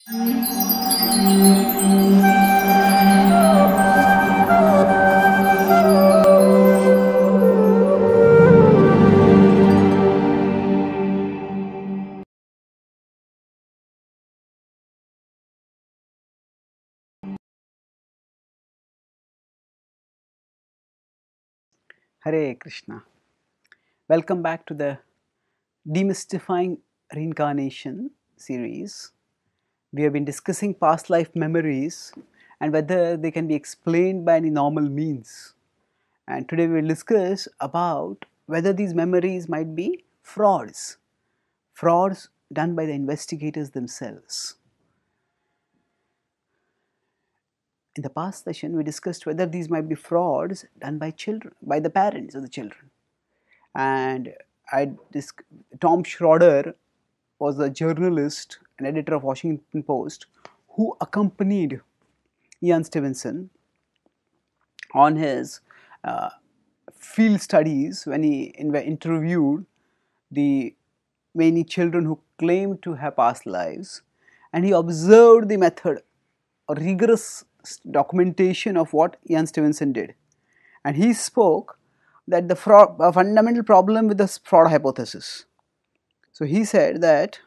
Hare Krishna. Welcome back to the Demystifying Reincarnation series. We have been discussing past life memories and whether they can be explained by any normal means. And today we will discuss about whether these memories might be frauds done by the investigators themselves. In the past session, we discussed whether these might be frauds done by children, by the parents of the children. And Tom Schroeder was a journalist and editor of Washington Post who accompanied Ian Stevenson on his field studies when he interviewed the many children who claimed to have past lives, and he observed the method, a rigorous documentation of what Ian Stevenson did. And he spoke that the a fundamental problem with the fraud hypothesis. So he said that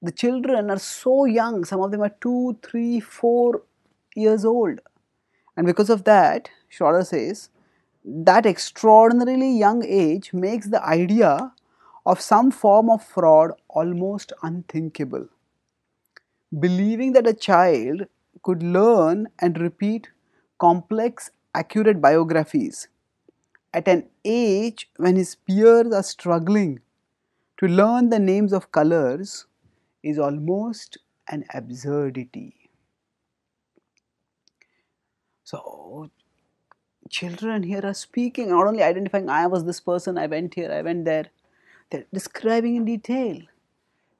the children are so young, some of them are 2, 3, 4 years old. And because of that, Schroeder says, that extraordinarily young age makes the idea of some form of fraud almost unthinkable. Believing that a child could learn and repeat complex, accurate biographies at an age when his peers are struggling to learn the names of colors is almost an absurdity. So, children here are speaking, not only identifying, I was this person, I went here, I went there. They're describing in detail.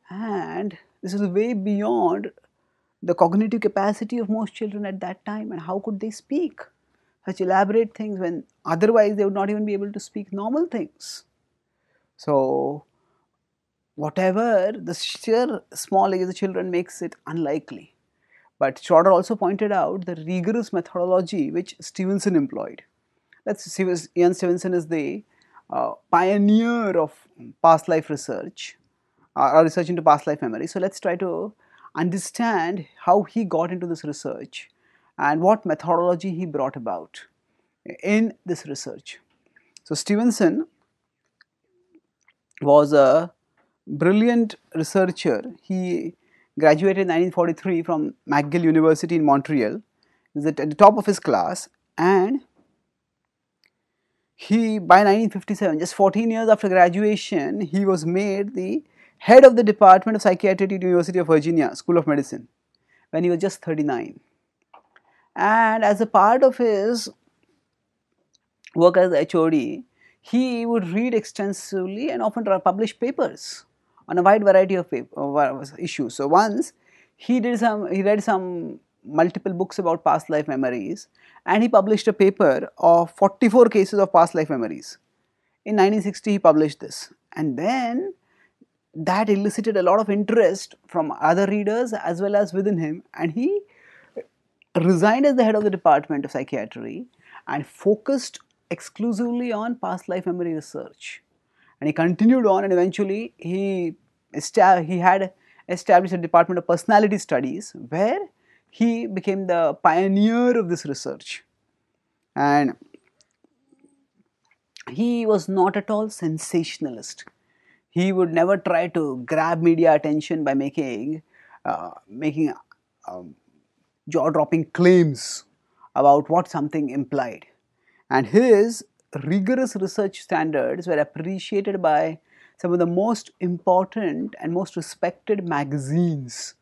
And this is way beyond the cognitive capacity of most children at that time. And how could they speak such elaborate things when otherwise they would not even be able to speak normal things? So, whatever the sheer small age of the children makes it unlikely. But Schroeder also pointed out the rigorous methodology which Stevenson employed. Let's see, Ian Stevenson is the pioneer of past life research, or research into past life memory. So let's try to understand how he got into this research and what methodology he brought about in this research. So Stevenson was a brilliant researcher. He graduated in 1943 from McGill University in Montreal. He was at the top of his class, and he, by 1957, just 14 years after graduation, he was made the head of the Department of Psychiatry at the University of Virginia School of Medicine when he was just 39. And as a part of his work as HOD, he would read extensively and often publish papers on a wide variety of issues. So once he read some multiple books about past life memories, and he published a paper of 44 cases of past life memories. In 1960 he published this, and then that elicited a lot of interest from other readers as well as within him, and he resigned as the head of the Department of Psychiatry and focused exclusively on past life memory research. And he continued on, and eventually he had established a Department of Personality Studies where he became the pioneer of this research. And he was not at all sensationalist. He would never try to grab media attention by making jaw-dropping claims about what something implied. And his rigorous research standards were appreciated by some of the most important and most respected magazines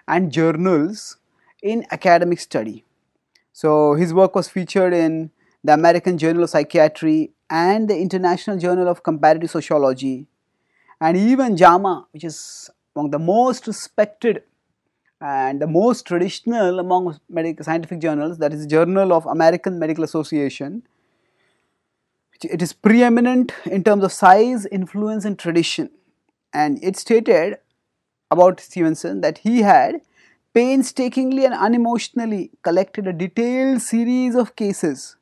and journals in academic study. So his work was featured in the American Journal of Psychiatry and the International Journal of Comparative Sociology, and even JAMA, which is among the most respected and the most traditional among scientific journals, that is the Journal of American Medical Association. It is preeminent in terms of size, influence and tradition. and it stated about Stevenson that he had painstakingly and unemotionally collected a detailed series of cases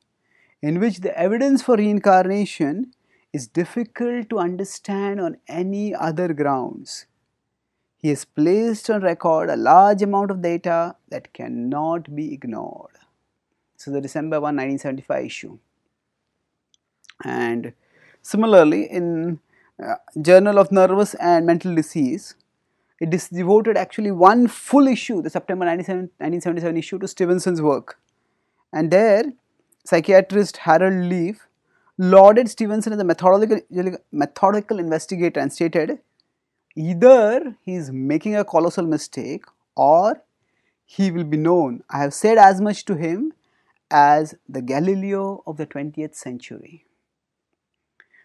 in which the evidence for reincarnation is difficult to understand on any other grounds. He has placed on record a large amount of data that cannot be ignored. So, the December 1, 1975 issue. And similarly, in Journal of Nervous and Mental Disease, it is devoted actually one full issue, the September 1977 issue, to Stevenson's work. And there, psychiatrist Harold Leaf lauded Stevenson as a methodical investigator and stated, either he is making a colossal mistake or he will be known. I have said as much to him as the Galileo of the 20th century.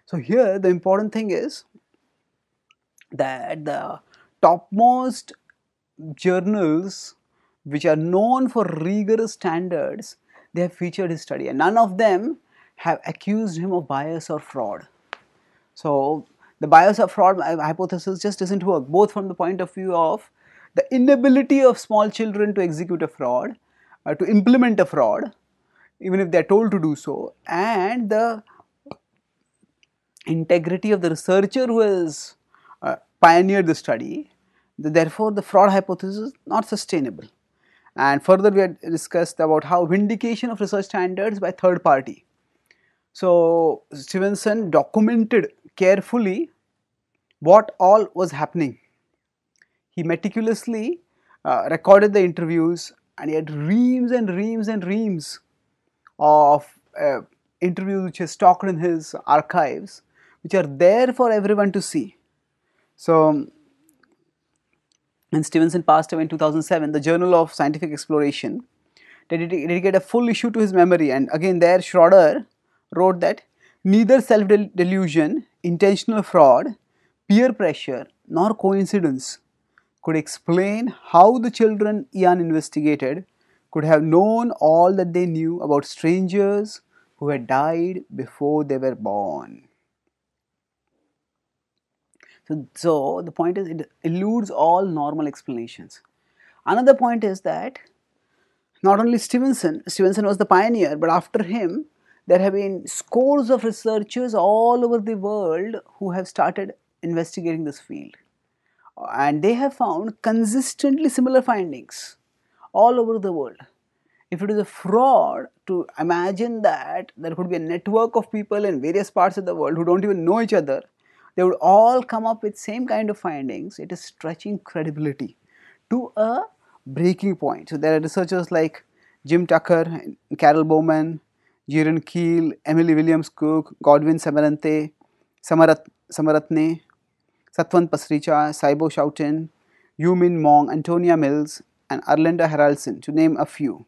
So here the important thing is that the topmost journals which are known for rigorous standards, they have featured his study, and none of them have accused him of bias or fraud. So the bias or fraud hypothesis just doesn't work, both from the point of view of the inability of small children to execute a fraud, to implement a fraud, even if they are told to do so, and the integrity of the researcher who has pioneered the study. Therefore, the fraud hypothesis is not sustainable. And further, we had discussed about how vindication of research standards by third party. So, Stevenson documented carefully what all was happening. He meticulously recorded the interviews, and he had reams and reams and reams of interviews which are stocked in his archives, which are there for everyone to see. So, when Stevenson passed away in 2007, the Journal of Scientific Exploration dedicated a full issue to his memory, and again there Schroeder wrote that neither self-delusion, intentional fraud, peer pressure nor coincidence could explain how the children Ian investigated could have known all that they knew about strangers who had died before they were born. So the point is, it eludes all normal explanations. Another point is that not only Stevenson was the pioneer, but after him there have been scores of researchers all over the world who have started investigating this field, and they have found consistently similar findings all over the world. If it is a fraud to imagine that there could be a network of people in various parts of the world who don't even know each other, they would all come up with same kind of findings, it is stretching credibility to a breaking point. So there are researchers like Jim Tucker, Carol Bowman, Jiren Keel, Emily Williams Cook, Godwin Samaratne, Satwant Pasricha, Saibo Shoutin, Yu Min Mong, Antonia Mills, and Arlinda Haraldson, to name a few.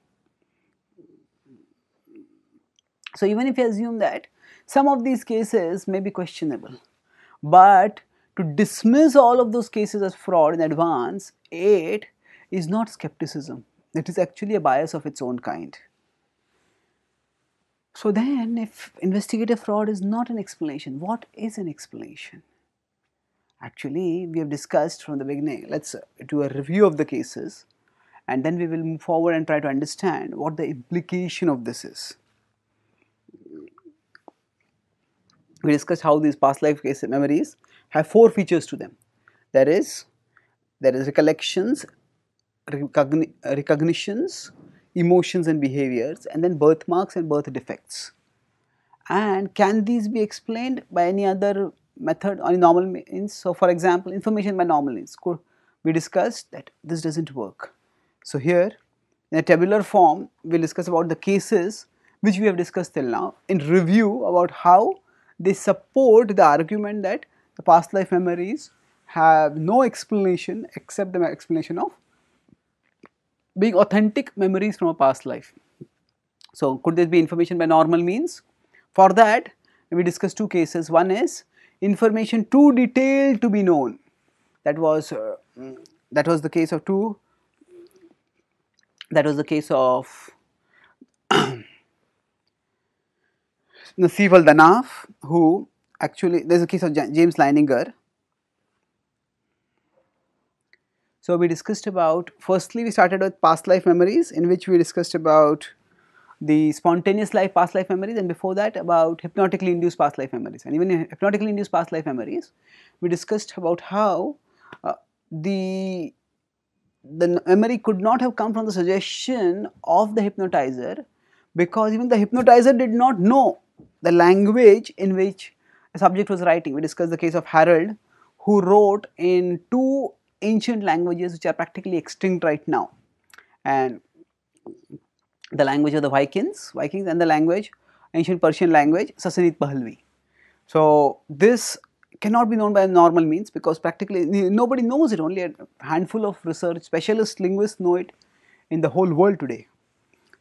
So even if you assume that some of these cases may be questionable, but to dismiss all of those cases as fraud in advance, it is not skepticism. It is actually a bias of its own kind. So then, if investigative fraud is not an explanation, what is an explanation? Actually, we have discussed from the beginning. Let's do a review of the cases, and then we will move forward and try to understand what the implication of this is. We discussed how these past life case memories have four features to them. There is recollections, recognitions, emotions and behaviors, and then birthmarks and birth defects. And can these be explained by any other method or normal means? So for example, information by normal means. We discussed that this doesn't work. So here in a tabular form, we will discuss about the cases which we have discussed till now in review about how they support the argument that the past life memories have no explanation except the explanation of being authentic memories from a past life. So could this be information by normal means? For that, we discussed two cases. One is information too detailed to be known. That was the case of Nasif al-Danaf, who actually, there is a case of James Leininger, So we discussed about, firstly we started with past life memories, in which we discussed about the spontaneous life past life memories, and before that about hypnotically induced past life memories. And even in hypnotically induced past life memories, we discussed about how the memory could not have come from the suggestion of the hypnotizer, because even the hypnotizer did not know the language in which the subject was writing. We discussed the case of Harold, who wrote in two ancient languages which are practically extinct right now, and the language of the Vikings and the language, ancient Persian language, Sassanid Pahlavi. So this cannot be known by normal means, because practically nobody knows it. Only a handful of research specialist linguists know it in the whole world today.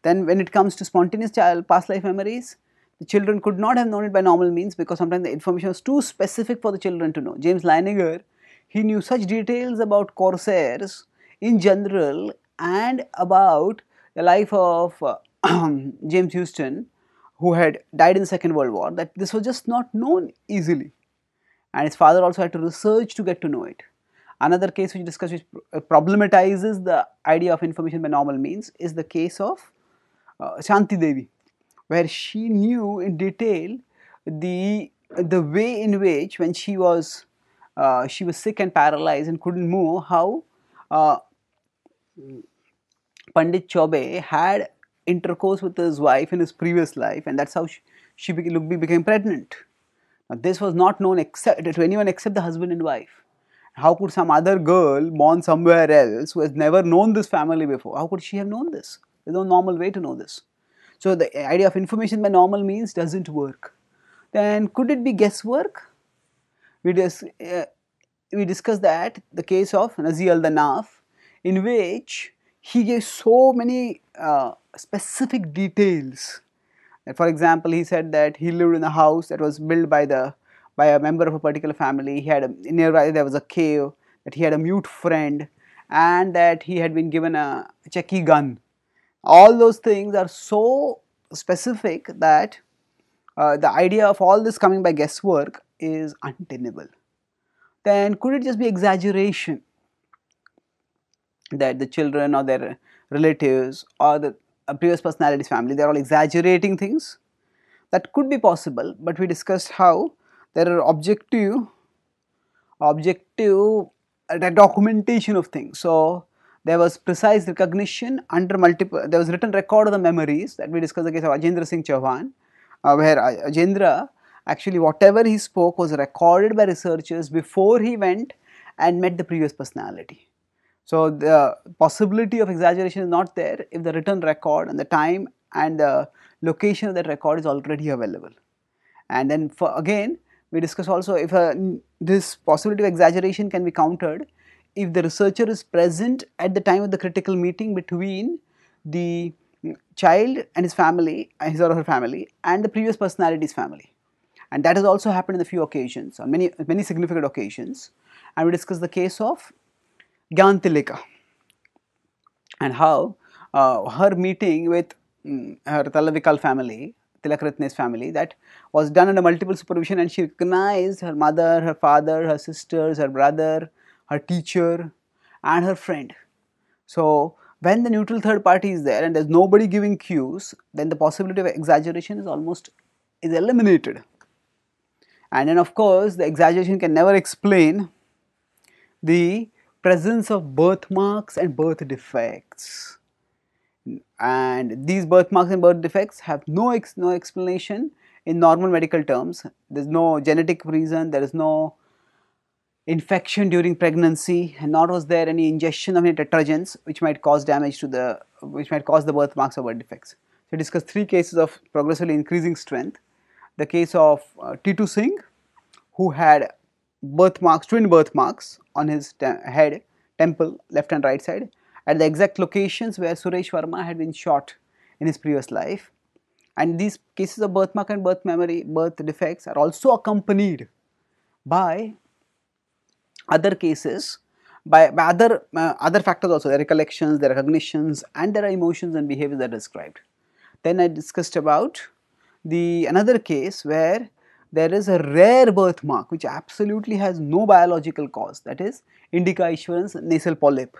Then when it comes to spontaneous child past life memories, the children could not have known it by normal means, because sometimes the information was too specific for the children to know. James Leininger, he knew such details about corsairs in general and about the life of James Houston, who had died in the Second World War, that this was just not known easily, and his father also had to research to get to know it. Another case which discusses, which problematizes the idea of information by normal means, is the case of Shanti Devi, where she knew in detail the way in which, when she was sick and paralyzed and couldn't move, how Pandit Chaube had intercourse with his wife in his previous life, and that's how she became pregnant. Now, this was not known to anyone except the husband and wife. How could some other girl born somewhere else, who has never known this family before, how could she have known this? There's no normal way to know this. So the idea of information by normal means doesn't work. Then could it be guesswork? We discussed that the case of Nazi al-Danaf, in which he gave so many specific details. For example, he said that he lived in a house that was built by a member of a particular family. He had nearby there was a cave, that he had a mute friend, and that he had been given a Cheki gun. All those things are so specific that the idea of all this coming by guesswork is untenable. Then could it just be exaggeration, that the children or their relatives or the previous personality's family, they are all exaggerating things? That could be possible, but we discussed how there are objective documentation of things. So there was precise recognition under multiple, there was written record of the memories, that we discussed the case of Ajendra Singh Chauhan, where Ajendra, actually whatever he spoke was recorded by researchers before he went and met the previous personality. So the possibility of exaggeration is not there if the written record and the time and the location of that record is already available. And then again we discuss also if this possibility of exaggeration can be countered if the researcher is present at the time of the critical meeting between the child and his family, his or her family, and the previous personality's family. And that has also happened in a few occasions, on many significant occasions. And we discuss the case of Gyan Tilika, and how her meeting with her Talavikal family, Tilakratne's family, that was done under multiple supervision, and she recognized her mother, her father, her sisters, her brother, her teacher, and her friend. So when the neutral third party is there and there's nobody giving cues, then the possibility of exaggeration is eliminated. And then of course the exaggeration can never explain the presence of birthmarks and birth defects, and these birthmarks and birth defects have no explanation in normal medical terms. There is no genetic reason, there is no infection during pregnancy, and nor was there any ingestion of any detergents which might cause damage to the birthmarks or birth defects. So we discussed three cases of progressively increasing strength. The case of T2 Singh, who had twin birthmarks on his head, temple, left and right side, at the exact locations where Suresh Verma had been shot in his previous life. And these cases of birthmark and birth defects are also accompanied by other cases, by other factors also, their recollections, their recognitions, and their emotions and behaviors that are described. Then I discussed about another case where there is a rare birthmark which absolutely has no biological cause, that is Indica Ishwaran's nasal polyp,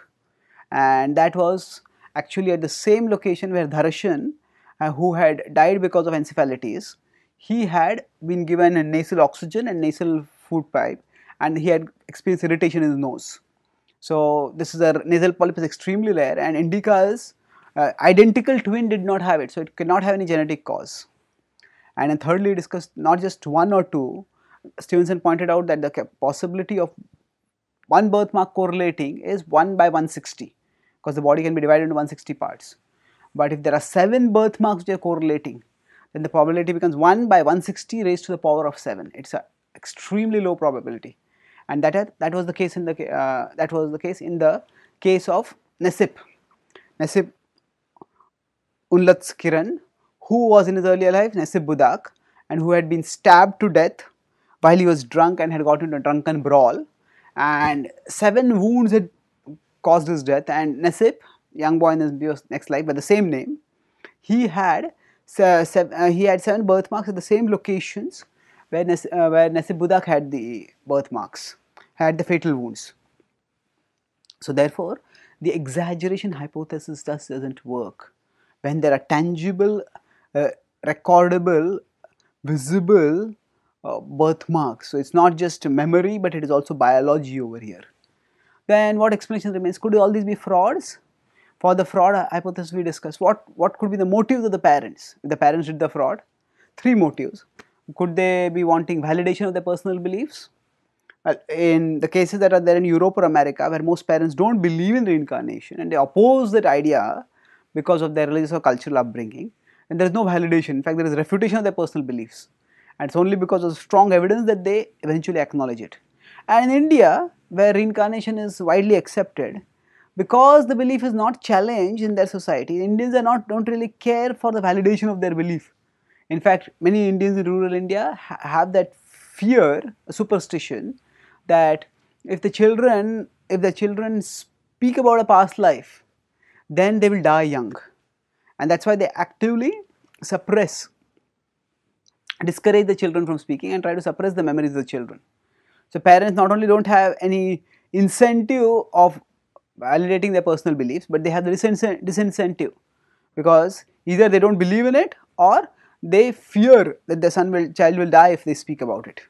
and that was actually at the same location where Dharshan, who had died because of encephalitis, he had been given a nasal oxygen and nasal food pipe, and he had experienced irritation in his nose. So this is a nasal polyp is extremely rare, and Indica's identical twin did not have it, so it cannot have any genetic cause. And then thirdly, discussed not just one or two. Stevenson pointed out that the possibility of one birthmark correlating is 1 by 160, because the body can be divided into 160 parts. But if there are 7 birthmarks which are correlating, then the probability becomes 1 by 160 raised to the power of 7. It's an extremely low probability, and that was the case in the case of Nasib Unlats Kiran, who was in his earlier life Nasib Budak, and who had been stabbed to death while he was drunk and had got into a drunken brawl, and 7 wounds had caused his death. And Nasib, young boy in his next life by the same name, he had 7 birthmarks at the same locations where Nasib Budak had the birthmarks, had the fatal wounds. So therefore, the exaggeration hypothesis doesn't work when there are tangible, recordable, visible birthmarks. So it's not just memory, but it is also biology over here. Then what explanation remains? Could all these be frauds? For the fraud hypothesis we discussed, what could be the motives of the parents? If the parents did the fraud, 3 motives. Could they be wanting validation of their personal beliefs? Well, in the cases that are there in Europe or America, where most parents don't believe in reincarnation and they oppose that idea because of their religious or cultural upbringing, and there is no validation. In fact, there is refutation of their personal beliefs, and it's only because of strong evidence that they eventually acknowledge it. And in India, where reincarnation is widely accepted, because the belief is not challenged in their society, Indians don't really care for the validation of their belief. In fact, many Indians in rural India have that fear, a superstition, that if the children speak about a past life, then they will die young, and that's why they actively discourage the children from speaking and try to suppress the memories of the children. So parents not only don't have any incentive of validating their personal beliefs, but they have the disincentive, because either they don't believe in it or they fear that their child will die if they speak about it.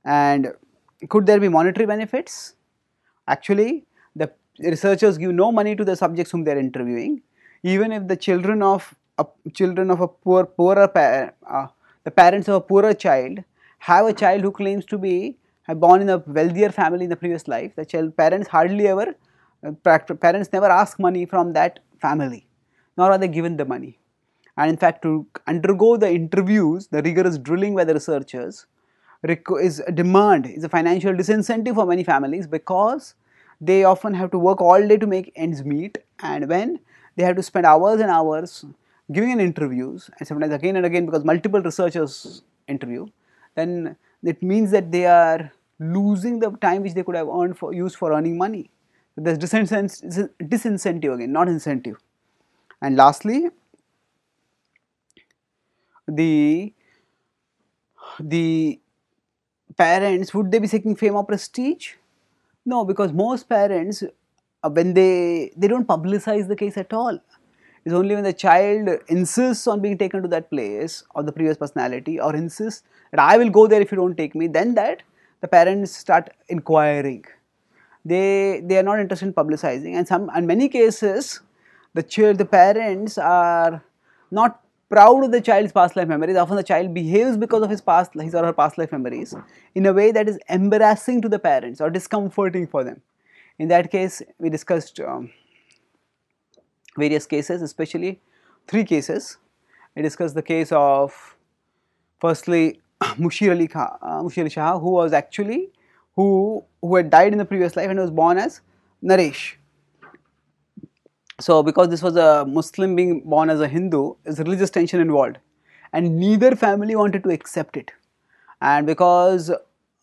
And could there be monetary benefits? Actually, the researchers give no money to the subjects whom they are interviewing. Even if the the parents of a poorer child have a child who claims to be born in a wealthier family in the previous life, the parents never ask money from that family, nor are they given the money. And in fact, to undergo the interviews, the rigorous drilling by the researchers is a financial disincentive for many families, because they often have to work all day to make ends meet, and when they have to spend hours and hours giving in interviews, and sometimes again and again because multiple researchers interview, then it means that they are losing the time which they could have used for earning money. So there's disincentive again, not incentive. And lastly, the parents, would they be seeking fame or prestige? No, because most parents, when they don't publicize the case at all. It's only when the child insists on being taken to that place or the previous personality, or insists that I will go there if you don't take me, then that the parents start inquiring. They are not interested in publicizing, and in many cases the parents are not proud of the child's past life memories. Often the child behaves because of his or her past life memories in a way that is embarrassing to the parents or discomforting for them. In that case, we discussed various cases, especially 3 cases. We discussed the case of, firstly, Mushir Ali Shah, who was actually who had died in the previous life and was born as Naresh. So because this was a Muslim being born as a Hindu, there is religious tension involved, and neither family wanted to accept it. And because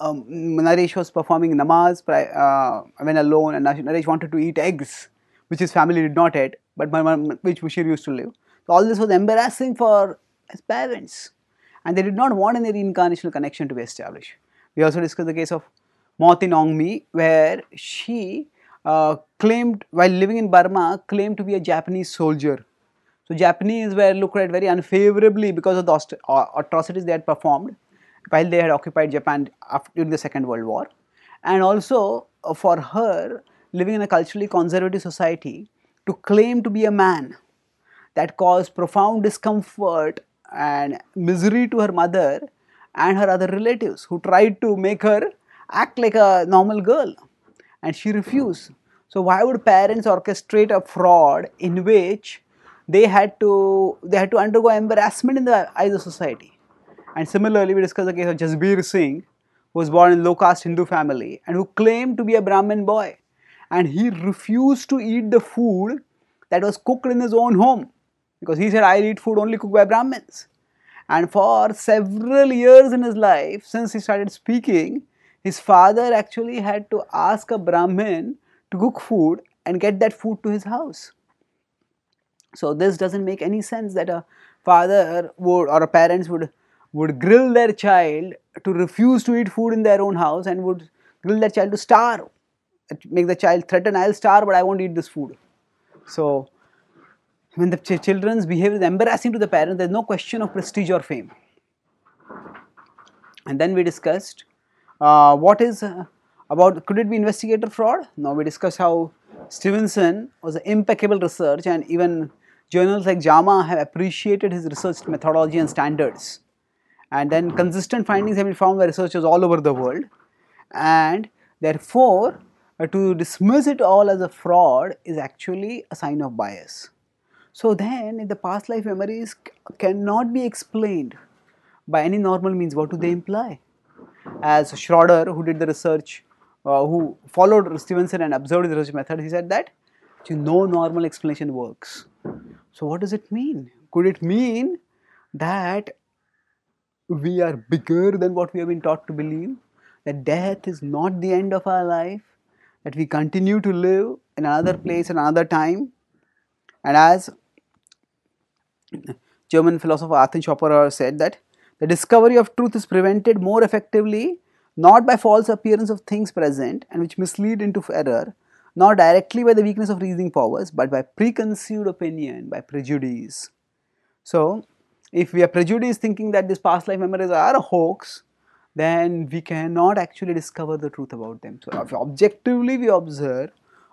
Naresh was performing namaz when alone, and Naresh wanted to eat eggs, which his family did not eat, but which Mushir used to live. So all this was embarrassing for his parents, and they did not want any reincarnational connection to be established. We also discussed the case of Mauti Nongmi, where she claimed, while living in Burma, claimed to be a Japanese soldier. So Japanese were looked at very unfavorably because of the atrocities they had performed while they had occupied Japan during the Second World War. And also for her, living in a culturally conservative society, to claim to be a man, that caused profound discomfort and misery to her mother and her other relatives, who tried to make her act like a normal girl, and she refused. So why would parents orchestrate a fraud in which they had to undergo embarrassment in the eyes of society? And similarly, we discussed the case of Jasbir Singh, who was born in low caste Hindu family and who claimed to be a Brahmin boy, and he refused to eat the food that was cooked in his own home, because he said, "I'll eat food only cooked by Brahmins." And for several years in his life, since he started speaking, his father actually had to ask a Brahmin to cook food and get that food to his house. So this doesn't make any sense, that a father would, or a parents would grill their child to refuse to eat food in their own house, and would grill their child to starve, make the child threaten, "I'll starve but I won't eat this food." So when the children's behavior is embarrassing to the parents, there is no question of prestige or fame. And then we discussed what is about, could it be investigator fraud? Now we discussed how Stevenson was an impeccable research, and even journals like JAMA have appreciated his research methodology and standards. And then consistent findings have been found by researchers all over the world, and therefore to dismiss it all as a fraud is actually a sign of bias. So then, if the past life memories cannot be explained by any normal means, what do they imply? As Schroeder, who did the research, who followed Stevenson and observed the research method, he said that no normal explanation works. So what does it mean? Could it mean that we are bigger than what we have been taught to believe? That death is not the end of our life? That we continue to live in another place, in another time? And as German philosopher Arthur Schopenhauer said, that the discovery of truth is prevented more effectively not by false appearance of things present and which mislead into error, nor directly by the weakness of reasoning powers, but by preconceived opinion, by prejudice. So, if we are prejudiced thinking that these past life memories are a hoax, then we cannot actually discover the truth about them. So, if objectively we observe,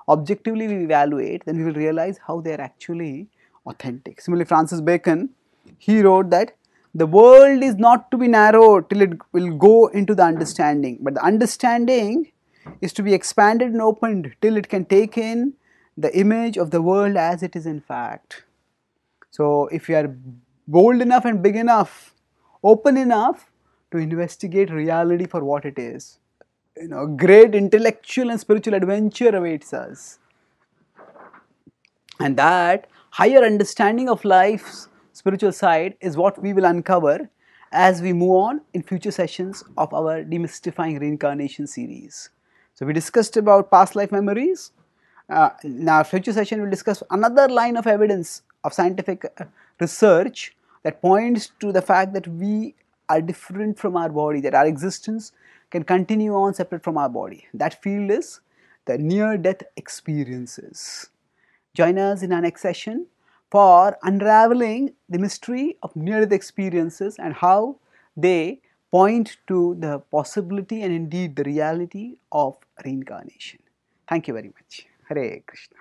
objectively we evaluate, then we will realize how they are actually authentic. Similarly, Francis Bacon, he wrote that the world is not to be narrowed till it will go into the understanding, but the understanding is to be expanded and opened till it can take in the image of the world as it is in fact. So, if you are bold enough and big enough, open enough to investigate reality for what it is, great intellectual and spiritual adventure awaits us. And that higher understanding of life's spiritual side is what we will uncover as we move on in future sessions of our Demystifying Reincarnation series. So we discussed about past life memories. In our future session, we'll discuss another line of evidence of scientific research that points to the fact that we are different from our body, that our existence can continue on separate from our body. That field is the near-death experiences. Join us in our next session for unraveling the mystery of near-death experiences and how they point to the possibility and indeed the reality of reincarnation. Thank you very much. Hare Krishna.